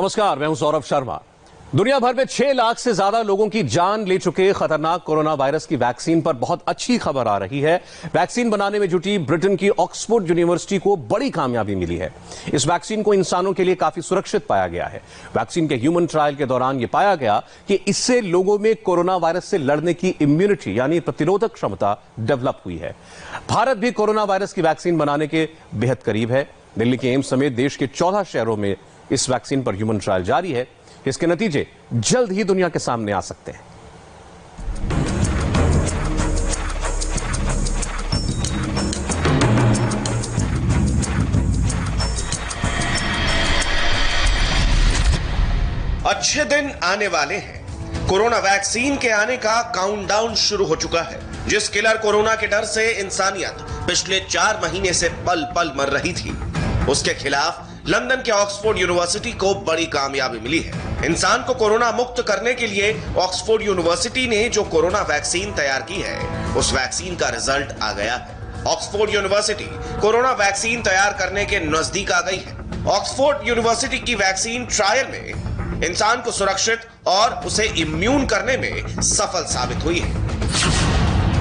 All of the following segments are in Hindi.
नमस्कार, मैं हूं सौरभ शर्मा। दुनिया भर में 6 लाख से ज्यादा लोगों की जान ले चुके खतरनाक कोरोना वायरस की वैक्सीन पर बहुत अच्छी खबर आ रही है। वैक्सीन बनाने में जुटी ब्रिटेन की ऑक्सफोर्ड यूनिवर्सिटी को बड़ी कामयाबी मिली है। इस वैक्सीन को इंसानों के लिए काफी सुरक्षित पाया गया है। वैक्सीन के ह्यूमन ट्रायल के दौरान यह पाया गया कि इससे लोगों में कोरोना वायरस से लड़ने की इम्यूनिटी यानी प्रतिरोधक क्षमता डेवलप हुई है। भारत भी कोरोना वायरस की वैक्सीन बनाने के बेहद करीब है। दिल्ली के एम्स समेत देश के 14 शहरों में इस वैक्सीन पर ह्यूमन ट्रायल जारी है। इसके नतीजे जल्द ही दुनिया के सामने आ सकते हैं। अच्छे दिन आने वाले हैं। कोरोना वैक्सीन के आने का काउंटडाउन शुरू हो चुका है। जिस किलर कोरोना के डर से इंसानियत पिछले 4 महीने से पल पल मर रही थी, उसके खिलाफ लंदन के ऑक्सफोर्ड यूनिवर्सिटी को बड़ी कामयाबी मिली है। इंसान को कोरोना मुक्त करने के लिए ऑक्सफोर्ड यूनिवर्सिटी ने जो कोरोना वैक्सीन तैयार की है, उस वैक्सीन का रिजल्ट आ गया है। ऑक्सफोर्ड यूनिवर्सिटी कोरोना वैक्सीन तैयार करने के नजदीक आ गई है। ऑक्सफोर्ड यूनिवर्सिटी की वैक्सीन ट्रायल में इंसान को सुरक्षित और उसे इम्यून करने में सफल साबित हुई है।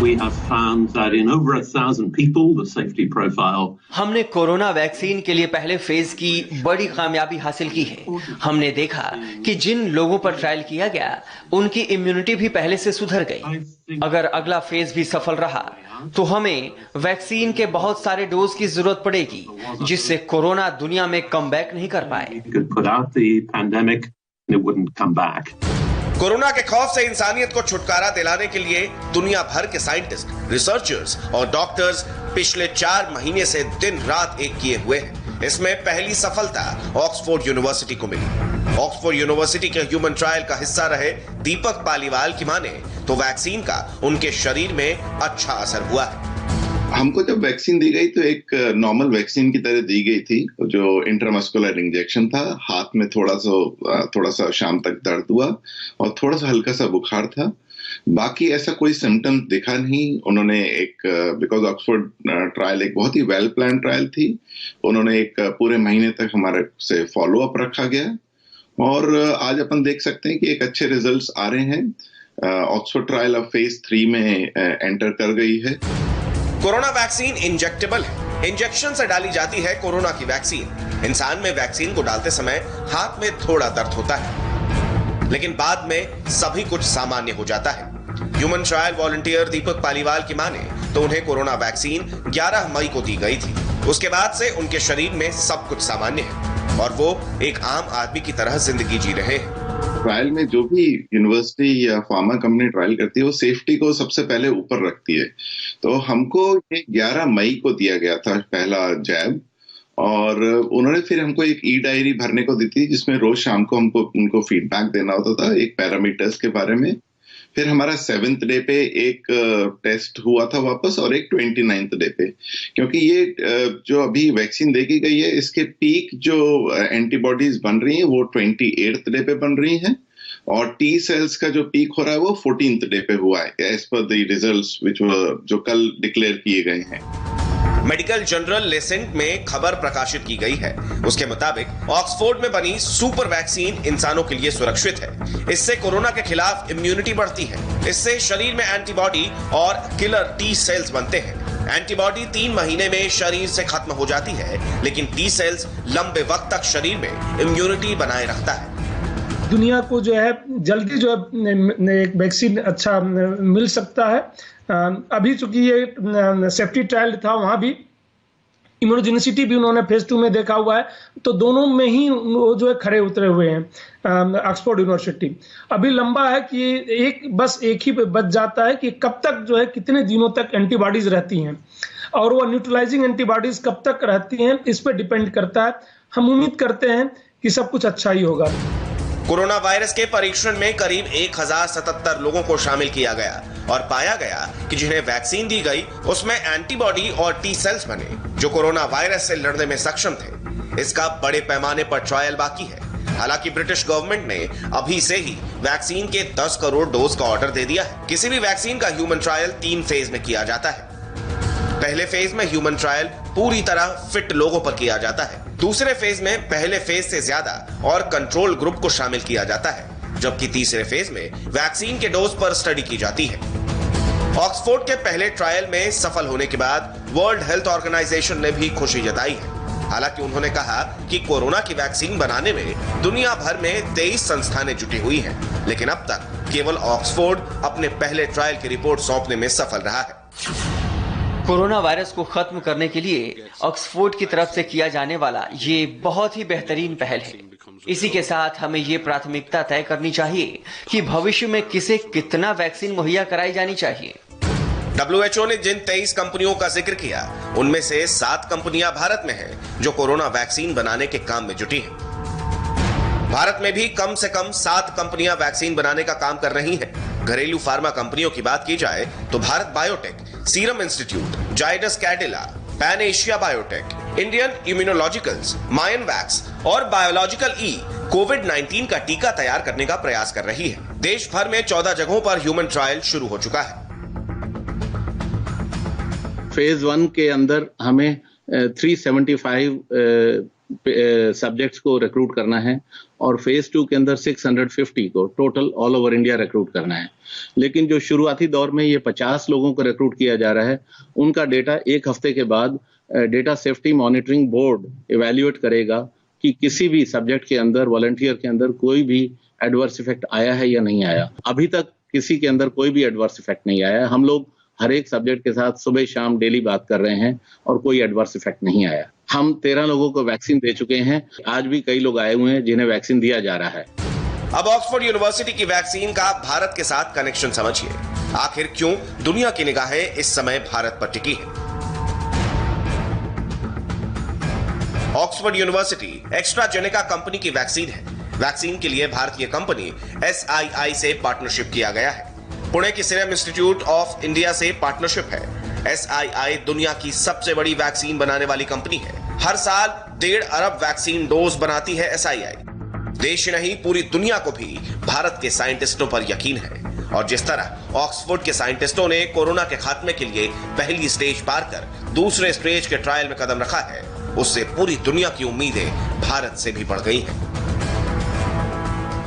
We have found that in over 1,000 people, the safety profile. हमने कोरोना वैक्सीन के लिए पहले फेज की बड़ी कामयाबी हासिल की है। हमने देखा कि जिन लोगों पर ट्रायल किया गया, उनकी इम्यूनिटी भी पहले से सुधर गई। अगर अगला फेज भी सफल रहा, तो हमें वैक्सीन के बहुत सारे डोज की जरूरत पड़ेगी, जिससे कोरोना दुनिया में कमबैक नहीं कर पाए। You could put out the pandemic and it wouldn't come back. Corona के खौफ से इंसानियत को छुटकारा दिलाने के लिए दुनिया भर के साइंटिस्ट, रिसर्चर्स और डॉक्टर्स पिछले 4 महीने से दिन रात एक किए हुए हैं। इसमें पहली सफलता ऑक्सफोर्ड यूनिवर्सिटी को मिली। ऑक्सफोर्ड यूनिवर्सिटी के ह्यूमन ट्रायल का हिस्सा रहे दीपक पालीवाल की माने तो वैक्सीन का उनके शरीर में अच्छा असर हुआ है। हमको जब वैक्सीन दी गई तो एक नॉर्मल वैक्सीन की तरह दी गई थी, जो इंट्रामस्कुलर इंजेक्शन था। हाथ में थोड़ा सा शाम तक दर्द हुआ और थोड़ा सा हल्का सा बुखार था। बाकी ऐसा कोई सिम्टम दिखा नहीं। उन्होंने बिकॉज ऑक्सफोर्ड ट्रायल एक बहुत ही वेल प्लान ट्रायल थी, उन्होंने एक पूरे महीने तक हमारे से फॉलो अप रखा गया और आज अपन देख सकते हैं कि एक अच्छे रिजल्ट्स आ रहे हैं। ऑक्सफोर्ड ट्रायल अब फेज 3 में एंटर कर गई है। कोरोना वैक्सीन इंजेक्टेबल है। इंजेक्शन से डाली जाती है कोरोना की वैक्सीन। इंसान में वैक्सीन को डालते समय हाथ में थोड़ा दर्द होता है, लेकिन बाद में सभी कुछ सामान्य हो जाता है। ह्यूमन ट्रायल वॉलंटियर दीपक पालीवाल की माने तो उन्हें कोरोना वैक्सीन 11 मई को दी गई थी। उसके बाद से उनके शरीर में सब कुछ सामान्य है और वो एक आम आदमी की तरह जिंदगी जी रहे हैं। ट्रायल में जो भी यूनिवर्सिटी या फार्मा कंपनी ट्रायल करती है, वो सेफ्टी को सबसे पहले ऊपर रखती है। तो हमको ये 11 मई को दिया गया था पहला जैब, और उन्होंने फिर हमको एक ई डायरी भरने को दी थी, जिसमें रोज शाम को हमको उनको फीडबैक देना होता था एक पैरामीटर्स के बारे में। फिर हमारा 7th डे पे एक टेस्ट हुआ था वापस, और एक 29th डे पे, क्योंकि ये जो अभी वैक्सीन देखी गई है, इसके पीक जो एंटीबॉडीज बन रही हैं वो 28th डे पे बन रही हैं, और टी सेल्स का जो पीक हो रहा है वो 14th डे पे हुआ है, एज पर द रिजल्ट्स जो कल डिक्लेयर किए गए हैं। मेडिकल जर्नल लेसेंट में खबर प्रकाशित की गई है। उसके मुताबिक ऑक्सफोर्ड में बनी सुपर वैक्सीन इंसानों के लिए सुरक्षित है। इससे कोरोना के खिलाफ इम्यूनिटी बढ़ती है। इससे शरीर में एंटीबॉडी और किलर टी सेल्स बनते हैं। एंटीबॉडी 3 महीने में शरीर से खत्म हो जाती है, लेकिन टी सेल्स लंबे वक्त तक शरीर में इम्यूनिटी बनाए रखता है। दुनिया को जो है जल्दी जो है एक वैक्सीन अच्छा मिल सकता है। अभी चूंकि ये सेफ्टी ट्रायल था, वहां भी इम्यूनोजेनिसिटी भी उन्होंने फेज 2 में देखा हुआ है, तो दोनों में ही वो जो है खड़े उतरे हुए हैं। ऑक्सफोर्ड यूनिवर्सिटी अभी लंबा है कि बस एक ही बच जाता है कि कब तक जो है कितने दिनों तक एंटीबॉडीज रहती हैं, और वो न्यूट्रलाइजिंग एंटीबॉडीज कब तक रहती हैं, इस पर डिपेंड करता है। हम उम्मीद करते हैं कि सब कुछ अच्छा ही होगा। कोरोना वायरस के परीक्षण में करीब 1077 लोगों को शामिल किया गया और पाया गया कि जिन्हें वैक्सीन दी गई उसमें एंटीबॉडी और टी सेल्स बने, जो कोरोना वायरस से लड़ने में सक्षम थे। इसका बड़े पैमाने पर ट्रायल बाकी है। हालांकि ब्रिटिश गवर्नमेंट ने अभी से ही वैक्सीन के 10 करोड़ डोज का ऑर्डर दे दिया है। किसी भी वैक्सीन का ह्यूमन ट्रायल 3 फेज में किया जाता है। पहले फेज में ह्यूमन ट्रायल पूरी तरह फिट लोगों पर किया जाता है। दूसरे फेज में पहले फेज से ज्यादा और कंट्रोल ग्रुप को शामिल किया जाता है, जबकि तीसरे फेज में वैक्सीन के डोज पर स्टडी की जाती है। ऑक्सफोर्ड के पहले ट्रायल में सफल होने के बाद वर्ल्ड हेल्थ ऑर्गेनाइजेशन ने भी खुशी जताई है। हालांकि उन्होंने कहा कि कोरोना की वैक्सीन बनाने में दुनिया भर में 23 संस्थानें जुटी हुई हैं, लेकिन अब तक केवल ऑक्सफोर्ड अपने पहले ट्रायल की रिपोर्ट सौंपने में सफल रहा है। कोरोना वायरस को खत्म करने के लिए ऑक्सफोर्ड की तरफ से किया जाने वाला ये बहुत ही बेहतरीन पहल है। इसी के साथ हमें ये प्राथमिकता तय करनी चाहिए कि भविष्य में किसे कितना वैक्सीन मुहैया कराई जानी चाहिए। WHO ने जिन 23 कंपनियों का जिक्र किया, उनमें से 7 कंपनियां भारत में हैं, जो कोरोना वैक्सीन बनाने के काम में जुटी हैं। भारत में भी कम से कम 7 कंपनियां वैक्सीन बनाने का काम कर रही हैं। घरेलू फार्मा कंपनियों की बात की जाए तो Bharat Biotech, Serum Institute, Zydus Cadila, Pan Asia Biotech, Indian Immunologicals, Mynvax और बायोलॉजिकल ई कोविड-19 का टीका तैयार करने का प्रयास कर रही है। देश भर में 14 जगहों पर ह्यूमन ट्रायल शुरू हो चुका है। फेज 1 के अंदर हमें 375 सब्जेक्ट्स को रिक्रूट करना है और फेज 2 के अंदर 650 को total all over India recruit करना है। लेकिन जो शुरुआती दौर में ये 50 लोगों को रिक्रूट किया जा रहा है, उनका डेटा 1 हफ्ते के बाद data safety monitoring board evaluate करेगा कि किसी भी सब्जेक्ट के अंदर, वॉलंटियर के अंदर कोई भी एडवर्स इफेक्ट आया है या नहीं आया। अभी तक किसी के अंदर कोई भी एडवर्स इफेक्ट नहीं आया। हम लोग हर एक सब्जेक्ट के साथ सुबह शाम डेली बात कर रहे हैं और कोई एडवर्स इफेक्ट नहीं आया। हम 13 लोगों को वैक्सीन दे चुके हैं। आज भी कई लोग आए हुए हैं जिन्हें वैक्सीन दिया जा रहा है। अब ऑक्सफोर्ड यूनिवर्सिटी की वैक्सीन का भारत के साथ कनेक्शन समझिए। आखिर क्यों दुनिया की निगाहें इस समय भारत पर टिकी है। ऑक्सफोर्ड यूनिवर्सिटी एस्ट्राजेनेका कंपनी की वैक्सीन है। वैक्सीन के लिए भारतीय कंपनी SII से पार्टनरशिप किया गया है। पुणे की सीरम इंस्टीट्यूट ऑफ इंडिया से पार्टनरशिप है। SII दुनिया की सबसे बड़ी वैक्सीन बनाने वाली कंपनी है। हर साल 1.5 अरब वैक्सीन डोज बनाती है SII। देश ही नहीं, पूरी दुनिया को भी भारत के साइंटिस्टों पर यकीन है। और जिस तरह ऑक्सफोर्ड के साइंटिस्टों ने कोरोना के खात्मे के लिए पहली स्टेज पार कर दूसरे स्टेज के ट्रायल में कदम रखा है, उससे पूरी दुनिया की उम्मीदें भारत से भी बढ़ गई हैं।